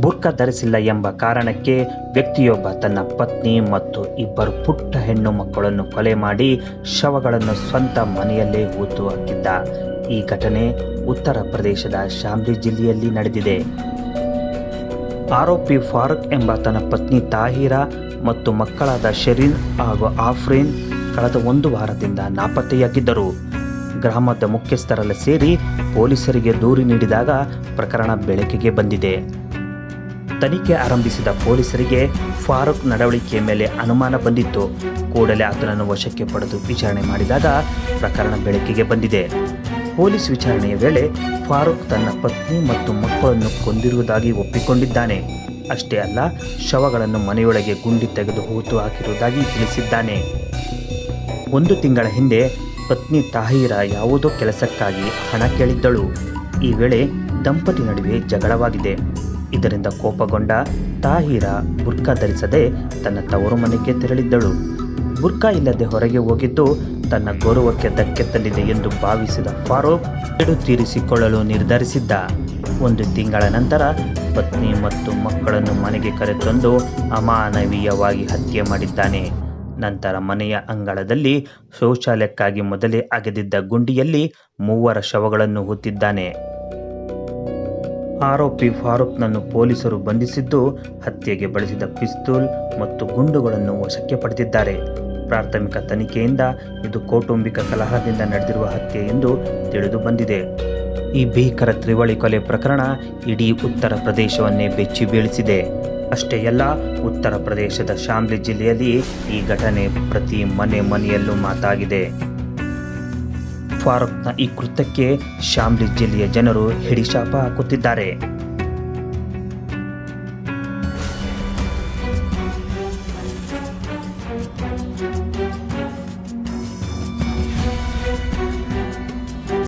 ಬುರ್ಕಾ ಧರಿಸಿಲ್ಲ ಎಂಬ ಕಾರಣಕ್ಕೆ ವ್ಯಕ್ತಿಯೊಬ್ಬ ತನ್ನ ಪತ್ನಿ ಮತ್ತು ಇಬ್ಬರು ಪುಟ್ಟ ಹೆಣ್ಣು ಮಕ್ಕಳನ್ನು ಕೊಲೆ ಮಾಡಿ ಶವಗಳನ್ನು ಸ್ವಂತ ಮನೆಯಲ್ಲೇ ಹೂತು ಹಾಕಿದ್ದ. ಈ ಘಟನೆ ಉತ್ತರ ಪ್ರದೇಶದ ಶಾಮ್ಲಿ ಜಿಲ್ಲೆಯಲ್ಲಿ ನಡೆದಿದೆ. ಆರೋಪಿ ಫಾರೂಕ್ ಎಂಬಾತನ ಪತ್ನಿ ತಾಹಿರಾ ಮತ್ತು ಮಕ್ಕಳಾದ ಶರೀನ್ ಹಾಗೂ ಆಫ್ರೀನ್ ಕಳೆದ 1 ವಾರದಿಂದ ನಾಪತ್ತೆಯಾಗಿದ್ದರು. ಗ್ರಾಮದ ಮುಖ್ಯಸ್ಥರೆಲ್ಲ ಸೇರಿ ಪೊಲೀಸರಿಗೆ ದೂರು ನೀಡಿದಾಗ ಪ್ರಕರಣ ಬೆಳಕಿಗೆ ಬಂದಿದೆ. ತನಿಖೆ ಆರಂಭಿಸಿದ ಪೊಲೀಸರಿಗೆ ಫಾರೂಕ್ ನಡವಳಿಕೆಯ ಮೇಲೆ ಅನುಮಾನ ಬಂದಿತ್ತು. ಕೂಡಲೇ ಆತನನ್ನು ವಶಕ್ಕೆ ಪಡೆದು ವಿಚಾರಣೆ ಮಾಡಿದಾಗ ಪ್ರಕರಣ ಬೆಳಕಿಗೆ ಬಂದಿದೆ. ಪೊಲೀಸ್ ವಿಚಾರಣೆಯ ವೇಳೆ ಫಾರೂಕ್ ತನ್ನ ಪತ್ನಿ ಮತ್ತು ಮಕ್ಕಳನ್ನು ಕೊಂದಿರುವುದಾಗಿ ಒಪ್ಪಿಕೊಂಡಿದ್ದಾನೆ. ಅಷ್ಟೇ ಅಲ್ಲ, ಶವಗಳನ್ನು ಮನೆಯೊಳಗೆ ಗುಂಡಿ ತೆಗೆದು ಹೂತು ಹಾಕಿರುವುದಾಗಿ ತಿಳಿಸಿದ್ದಾನೆ. 1 ತಿಂಗಳ ಹಿಂದೆ ಪತ್ನಿ ತಾಹಿರಾ ಯಾವುದೋ ಕೆಲಸಕ್ಕಾಗಿ ಹಣ ಕೇಳಿದ್ದಳು. ಈ ವೇಳೆ ದಂಪತಿ ನಡುವೆ ಜಗಳವಾಗಿದೆ. ಇದರಿಂದ ಕೋಪಗೊಂಡ ತಾಹಿರಾ ಬುರ್ಕಾ ಧರಿಸದೆ ತನ್ನ ತವರು ಮನೆಗೆ ತೆರಳಿದ್ದಳು. ಬುರ್ಕಾ ಇಲ್ಲದೆ ಹೊರಗೆ ಹೋಗಿದ್ದು ತನ್ನ ಗೌರವಕ್ಕೆ ಧಕ್ಕೆ ತಂದಿದೆ ಎಂದು ಭಾವಿಸಿದ ಫಾರೂಕ್ ಸೇಡು ತೀರಿಸಿಕೊಳ್ಳಲು ನಿರ್ಧರಿಸಿದ್ದ. 1 ತಿಂಗಳ ನಂತರ ಪತ್ನಿ ಮತ್ತು ಮಕ್ಕಳನ್ನು ಮನೆಗೆ ಕರೆತಂದು ಅಮಾನವೀಯವಾಗಿ ಹತ್ಯೆ ಮಾಡಿದ್ದಾನೆ. ನಂತರ ಮನೆಯ ಅಂಗಳದಲ್ಲಿ ಶೌಚಾಲಯಕ್ಕಾಗಿ ಮೊದಲೇ ಅಗೆದಿದ್ದ ಗುಂಡಿಯಲ್ಲಿ 3 ಶವಗಳನ್ನು ಹೂತಿದ್ದಾನೆ. ಆರೋಪಿ ಫಾರೂಕ್ನನ್ನು ಪೊಲೀಸರು ಬಂಧಿಸಿದ್ದು ಹತ್ಯೆಗೆ ಬಳಸಿದ ಪಿಸ್ತೂಲ್ ಮತ್ತು ಗುಂಡುಗಳನ್ನು ವಶಕ್ಕೆ ಪಡೆದಿದ್ದಾರೆ. ಪ್ರಾಥಮಿಕ ತನಿಖೆಯಿಂದ ಇದು ಕೌಟುಂಬಿಕ ಕಲಹದಿಂದ ನಡೆದಿರುವ ಹತ್ಯೆ ಎಂದು ತಿಳಿದು ಬಂದಿದೆ. ಈ ಭೀಕರ ತ್ರಿವಳಿ ಕೊಲೆ ಪ್ರಕರಣ ಇಡೀ ಉತ್ತರ ಪ್ರದೇಶವನ್ನೇ ಬೆಚ್ಚಿ ಬೀಳಿಸಿದೆ. ಅಷ್ಟೇ ಅಲ್ಲ, ಉತ್ತರ ಪ್ರದೇಶದ ಶಾಮ್ಲಿ ಜಿಲ್ಲೆಯಲ್ಲಿ ಈ ಘಟನೆ ಪ್ರತಿ ಮನೆಯಲ್ಲೂ ಮಾತಾಗಿದೆ. ಫಾರೂಕ್ನ ಈ ಕೃತ್ಯಕ್ಕೆ ಶಾಮ್ಲಿ ಜಿಲ್ಲೆಯ ಜನರು ಹಿಡಿಶಾಪ ಹಾಕುತ್ತಿದ್ದಾರೆ.